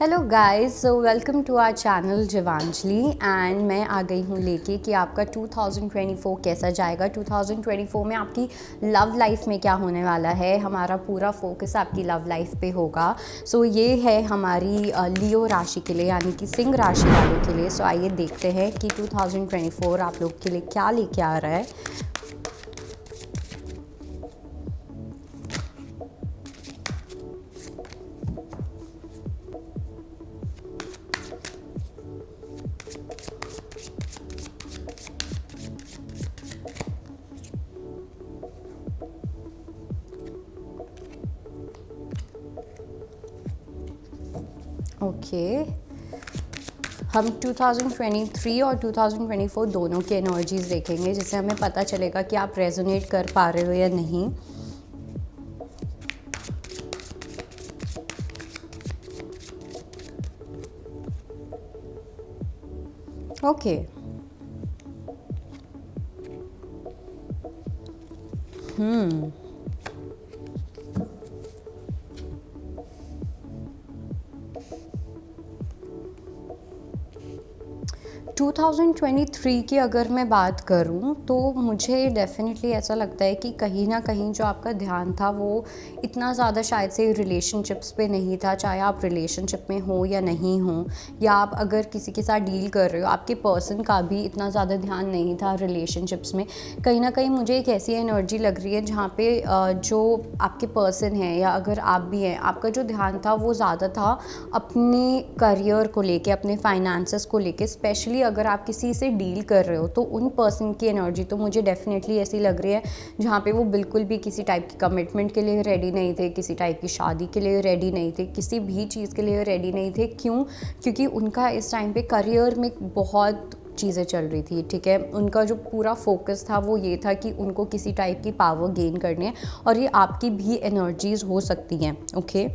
Hello guys, so welcome to our channel Jeevanjali and मैं आ गई हूँ लेके कि आपका 2024 कैसा जाएगा। 2024 में आपकी लव लाइफ में क्या होने वाला है। हमारा पूरा फोकस आपकी लव लाइफ पे होगा। सो ये है हमारी लियो राशि के लिए, यानी कि सिंह राशि वालों के लिए। सो आइए देखते हैं कि 2024 आप लोग के लिए क्या लेके आ रहा है। ओके, हम 2023 और 2024 दोनों की एनर्जीज देखेंगे, जिससे हमें पता चलेगा कि आप रेजोनेट कर पा रहे हो या नहीं। ओके, 2023 की अगर मैं बात करूं तो मुझे डेफिनेटली ऐसा लगता है कि कहीं ना कहीं जो आपका ध्यान था वो इतना ज़्यादा शायद से रिलेशनशिप्स पे नहीं था। चाहे आप रिलेशनशिप में हो या नहीं हो, या आप अगर किसी के साथ डील कर रहे हो, आपके पर्सन का भी इतना ज़्यादा ध्यान नहीं था रिलेशनशिप्स में। कहीं ना कहीं मुझे एक ऐसी एनर्जी लग रही है जहाँ पे जो आपके पर्सन है या अगर आप भी हैं, आपका जो ध्यान था वो ज़्यादा था अपने करियर को लेके, अपने फाइनेंसेस को लेके। स्पेशली अगर आप किसी से डील कर रहे हो तो उन पर्सन की एनर्जी तो मुझे डेफिनेटली ऐसी लग रही है जहाँ पे वो बिल्कुल भी किसी टाइप की कमिटमेंट के लिए रेडी नहीं थे, किसी टाइप की शादी के लिए रेडी नहीं थे, किसी भी चीज़ के लिए रेडी नहीं थे। क्यों? क्योंकि उनका इस टाइम पे करियर में बहुत चीज़ें चल रही थी। ठीक है, उनका जो पूरा फोकस था वो ये था कि उनको किसी टाइप की पावर गेन करनी है, और ये आपकी भी एनर्जीज हो सकती हैं। ओके,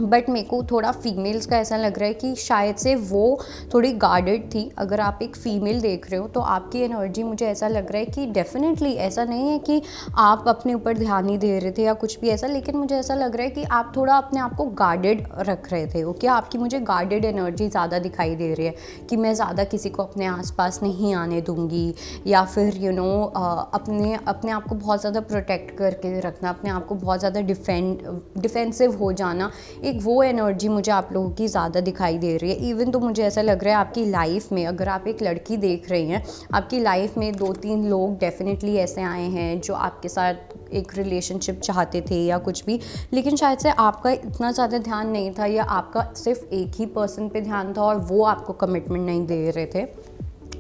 बट मेरे को थोड़ा फीमेल्स का ऐसा लग रहा है कि शायद से वो थोड़ी गार्डेड थी। अगर आप एक फ़ीमेल देख रहे हो तो आपकी एनर्जी मुझे ऐसा लग रहा है कि डेफिनेटली ऐसा नहीं है कि आप अपने ऊपर ध्यान नहीं दे रहे थे या कुछ भी ऐसा, लेकिन मुझे ऐसा लग रहा है कि आप थोड़ा अपने आप को गार्डेड रख रहे थे। ओके, आपकी मुझे गार्डेड एनर्जी ज़्यादा दिखाई दे रही है कि मैं ज़्यादा किसी को अपने आसपास नहीं आने दूंगी, या फिर अपने अपने आप को बहुत ज़्यादा प्रोटेक्ट करके रखना, अपने आप को बहुत ज़्यादा डिफेंसिव हो जाना। एक वो एनर्जी मुझे आप लोगों की ज़्यादा दिखाई दे रही है। इवन तो मुझे ऐसा लग रहा है आपकी लाइफ में, अगर आप एक लड़की देख रही हैं, आपकी लाइफ में 2-3 लोग डेफिनेटली ऐसे आए हैं जो आपके साथ एक रिलेशनशिप चाहते थे या कुछ भी, लेकिन शायद से आपका इतना ज़्यादा ध्यान नहीं था, या आपका सिर्फ एक ही पर्सन पे ध्यान था और वो आपको कमिटमेंट नहीं दे रहे थे।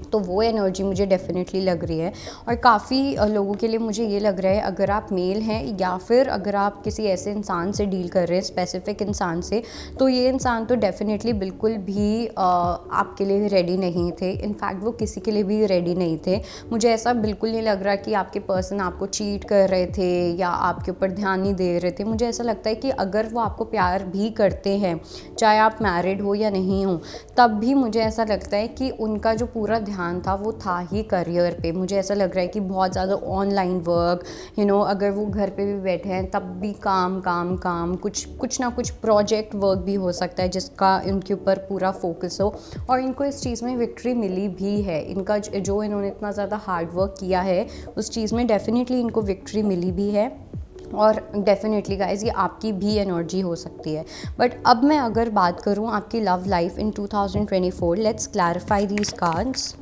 तो वो एनर्जी मुझे डेफिनेटली लग रही है। और काफ़ी लोगों के लिए मुझे ये लग रहा है, अगर आप मेल हैं या फिर अगर आप किसी ऐसे इंसान से डील कर रहे हैं, स्पेसिफिक इंसान से, तो ये इंसान तो डेफिनेटली बिल्कुल भी आपके लिए रेडी नहीं थे। इनफैक्ट वो किसी के लिए भी रेडी नहीं थे। मुझे ऐसा बिल्कुल नहीं लग रहा कि आपके पर्सन आपको चीट कर रहे थे या आपके ऊपर ध्यान नहीं दे रहे थे। मुझे ऐसा लगता है कि अगर वो आपको प्यार भी करते हैं, चाहे आप मैरिड हो या नहीं हो, तब भी मुझे ऐसा लगता है कि उनका जो पूरा ध्यान था वो था ही करियर पे। मुझे ऐसा लग रहा है कि बहुत ज़्यादा ऑनलाइन वर्क, अगर वो घर पे भी बैठे हैं तब भी काम काम काम, कुछ ना कुछ प्रोजेक्ट वर्क भी हो सकता है जिसका इनके ऊपर पूरा फोकस हो, और इनको इस चीज़ में विक्ट्री मिली भी है। इनका जो इन्होंने इतना ज़्यादा हार्ड वर्क किया है उस चीज़ में डेफिनेटली इनको विक्ट्री मिली भी है। और डेफिनेटली गाइज ये आपकी भी एनर्जी हो सकती है। बट अब मैं अगर बात करूँ आपकी love life in 2024, let's clarify these cards.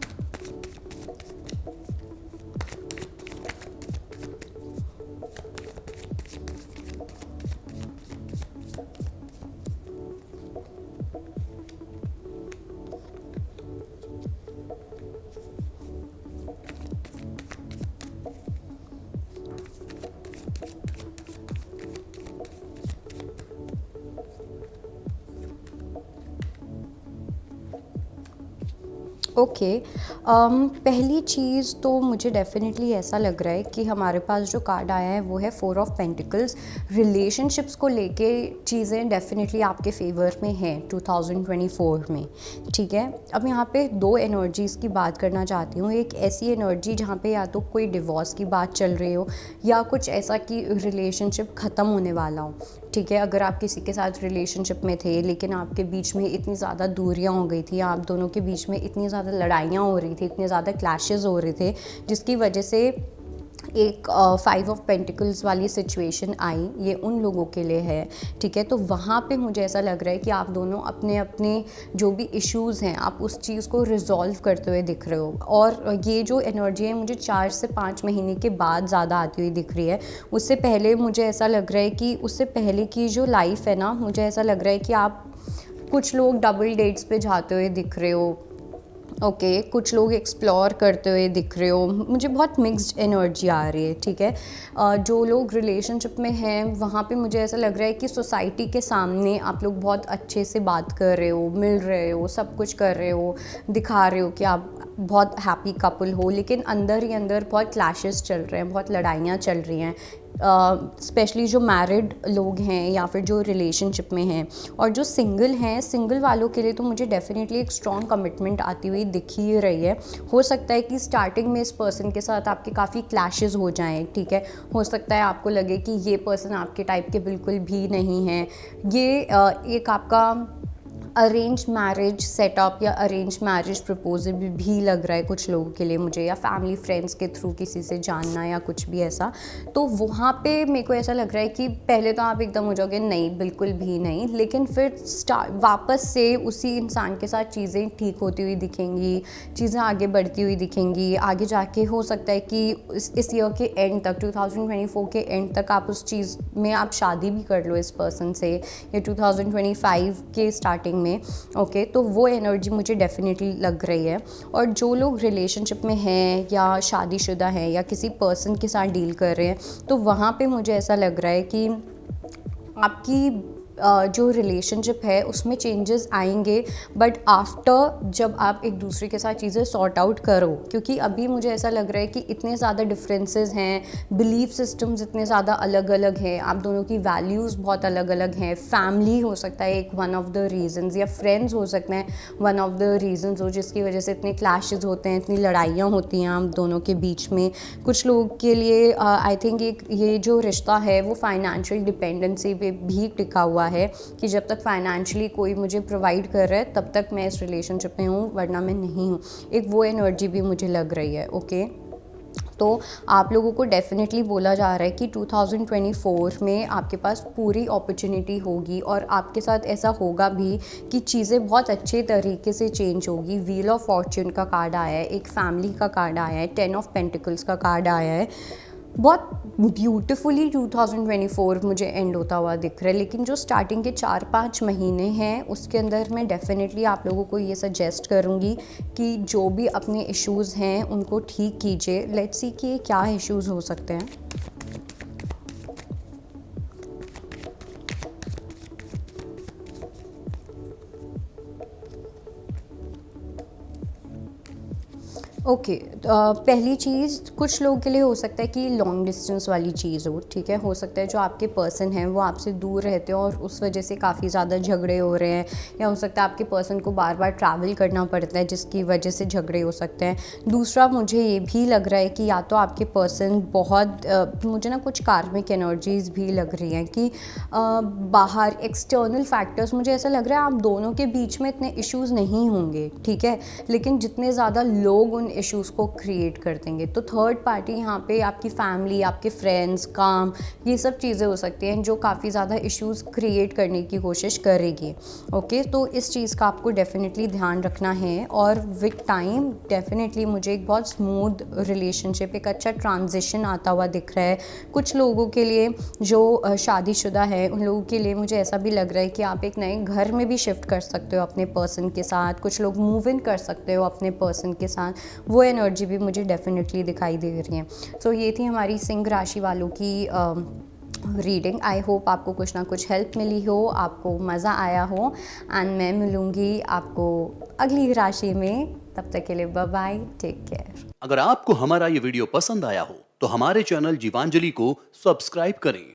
Okay, पहली चीज़ तो मुझे डेफिनेटली ऐसा लग रहा है कि हमारे पास जो कार्ड आया है वो है 4 ऑफ पेंटिकल्स। रिलेशनशिप्स को लेके चीज़ें डेफिनेटली आपके फेवर में हैं 2024 में। ठीक है, अब यहाँ पे 2 एनर्जीज़ की बात करना चाहती हूँ। एक ऐसी एनर्जी जहाँ पे या तो कोई डिवोर्स की बात चल रही हो, या कुछ ऐसा कि रिलेशनशिप ख़त्म होने वाला हो। ठीक है, अगर आप किसी के साथ रिलेशनशिप में थे लेकिन आपके बीच में इतनी ज़्यादा दूरियां हो गई थी, आप दोनों के बीच में इतनी ज़्यादा लड़ाइयाँ हो रही थी, इतने ज़्यादा क्लैशेस हो रहे थे, जिसकी वजह से एक 5 ऑफ पेंटिकल्स वाली सिचुएशन आई, ये उन लोगों के लिए है, ठीक है। तो वहाँ पे मुझे ऐसा लग रहा है कि आप दोनों अपने अपने जो भी इश्यूज़ हैं, आप उस चीज़ को रिजॉल्व करते हुए दिख रहे हो। और ये जो एनर्जी है मुझे 4 से 5 महीने के बाद ज़्यादा आती हुई दिख रही है। उससे पहले मुझे ऐसा लग रहा है कि उससे पहले की जो लाइफ है ना, मुझे ऐसा लग रहा है कि आप कुछ लोग डबल डेट्स पे जाते हुए दिख रहे हो, ओके, कुछ लोग एक्सप्लोर करते हुए दिख रहे हो। मुझे बहुत मिक्स्ड एनर्जी आ रही है, ठीक है। जो लोग रिलेशनशिप में हैं वहाँ पे मुझे ऐसा लग रहा है कि सोसाइटी के सामने आप लोग बहुत अच्छे से बात कर रहे हो, मिल रहे हो, सब कुछ कर रहे हो, दिखा रहे हो कि आप बहुत हैप्पी कपल हो, लेकिन अंदर ही अंदर बहुत क्लैशेस चल रहे हैं, बहुत लड़ाइयाँ चल रही हैं, स्पेशली जो मैरिड लोग हैं या फिर जो रिलेशनशिप में हैं। और जो सिंगल हैं, सिंगल वालों के लिए तो मुझे डेफिनेटली एक स्ट्रॉन्ग कमिटमेंट आती हुई दिख ही रही है। हो सकता है कि स्टार्टिंग में इस पर्सन के साथ आपके काफ़ी क्लैशेस हो जाएं, ठीक है। हो सकता है आपको लगे कि ये पर्सन आपके टाइप के बिल्कुल भी नहीं है। ये एक आपका अरेंज मैरिज सेटअप या अरेंज मैरिज प्रपोजल भी लग रहा है कुछ लोगों के लिए मुझे, या फैमिली फ्रेंड्स के थ्रू किसी से जानना या कुछ भी ऐसा। तो वहाँ पे मेरे को ऐसा लग रहा है कि पहले तो आप एकदम हो जाओगे नहीं, बिल्कुल भी नहीं, लेकिन फिर वापस से उसी इंसान के साथ चीज़ें ठीक होती हुई दिखेंगी, चीज़ें आगे बढ़ती हुई दिखेंगी। आगे जाके हो सकता है कि इस ईयर के एंड तक, 2024 के एंड तक आप उस चीज़ में आप शादी भी कर लो इस पर्सन से, या 2025 के स्टार्टिंग में, ओके। तो वो एनर्जी मुझे डेफिनेटली लग रही है। और जो लोग रिलेशनशिप में हैं या शादीशुदा हैं या किसी पर्सन के साथ डील कर रहे हैं, तो वहाँ पे मुझे ऐसा लग रहा है कि आपकी जो रिलेशनशिप है उसमें चेंजेस आएंगे, बट आफ्टर जब आप एक दूसरे के साथ चीज़ें सॉर्ट आउट करो। क्योंकि अभी मुझे ऐसा लग रहा है कि इतने ज़्यादा डिफरेंसेस हैं, बिलीफ सिस्टम्स इतने ज़्यादा अलग अलग हैं, आप दोनों की वैल्यूज़ बहुत अलग अलग हैं। फैमिली हो सकता है एक वन ऑफ द रीजंस, या फ्रेंड्स हो सकते हैं वन ऑफ द रीजंस हो, जिसकी वजह से इतने क्लैशेस होते हैं, इतनी लड़ाइयाँ होती हैं आप दोनों के बीच में। कुछ लोगों के लिए आई थिंक ये जो रिश्ता है वो फाइनेंशियल डिपेंडेंसी पे भी टिका हुआ है, कि जब तक फाइनेंशियली कोई मुझे प्रोवाइड कर रहा है तब तक मैं इस रिलेशनशिप में हूँ, वरना मैं नहीं हूँ। एक वो एनर्जी भी मुझे लग रही है, ओके। तो आप लोगों को डेफिनेटली बोला जा रहा है कि 2024 में आपके पास पूरी अपॉर्चुनिटी होगी, और आपके साथ ऐसा होगा भी कि चीज़ें बहुत अच्छे तरीके से चेंज होगी। व्हील ऑफ फॉर्च्यून का कार्ड आया है, एक फैमिली का कार्ड आया है, 10 ऑफ पेंटिकल्स का कार्ड आया है। बहुत ब्यूटीफुली 2024 मुझे एंड होता हुआ दिख रहा है। लेकिन जो स्टार्टिंग के 4-5 महीने हैं उसके अंदर मैं डेफिनेटली आप लोगों को ये सजेस्ट करूँगी कि जो भी अपने इश्यूज़ हैं उनको ठीक कीजिए। लेट्स सी कि क्या इश्यूज़ हो सकते हैं। ओके, पहली चीज़ कुछ लोगों के लिए हो सकता है कि लॉन्ग डिस्टेंस वाली चीज़ हो, ठीक है। हो सकता है जो आपके पर्सन हैं वो आपसे दूर रहते हो और उस वजह से काफ़ी ज़्यादा झगड़े हो रहे हैं, या हो सकता है आपके पर्सन को बार बार ट्रैवल करना पड़ता है जिसकी वजह से झगड़े हो सकते हैं। दूसरा, मुझे ये भी लग रहा है कि या तो आपके पर्सन बहुत मुझे ना कुछ कार्मिक एनर्जीज़ भी लग रही हैं कि बाहर एक्सटर्नल फैक्टर्स, मुझे ऐसा लग रहा है आप दोनों के बीच में इतने इश्यूज़ नहीं होंगे, ठीक है, लेकिन जितने ज़्यादा लोग उन इश्यूज़ को क्रिएट कर देंगे। तो थर्ड पार्टी यहाँ पे आपकी फैमिली, आपके फ्रेंड्स, काम, ये सब चीज़ें हो सकती हैं जो काफ़ी ज़्यादा इश्यूज़ क्रिएट करने की कोशिश करेगी, ओके। तो इस चीज़ का आपको डेफिनेटली ध्यान रखना है। और विद टाइम डेफिनेटली मुझे एक बहुत स्मूथ रिलेशनशिप, एक अच्छा ट्रांजिशन आता हुआ दिख रहा है। कुछ लोगों के लिए जो शादीशुदा है उन लोगों के लिए मुझे ऐसा भी लग रहा है कि आप एक नए घर में भी शिफ्ट कर सकते हो अपने पर्सन के साथ। कुछ लोग मूव इन कर सकते हो अपने पर्सन के साथ, वो एनर्जी भी मुझे डेफिनेटली दिखाई दे रही है। सो ये थी हमारी सिंह राशि वालों की रीडिंग। आई होप आपको कुछ ना कुछ हेल्प मिली हो, आपको मज़ा आया हो, एंड मैं मिलूँगी आपको अगली राशि में। तब तक के लिए बाय बाय, टेक केयर। अगर आपको हमारा ये वीडियो पसंद आया हो तो हमारे चैनल जीवांजलि को सब्सक्राइब करें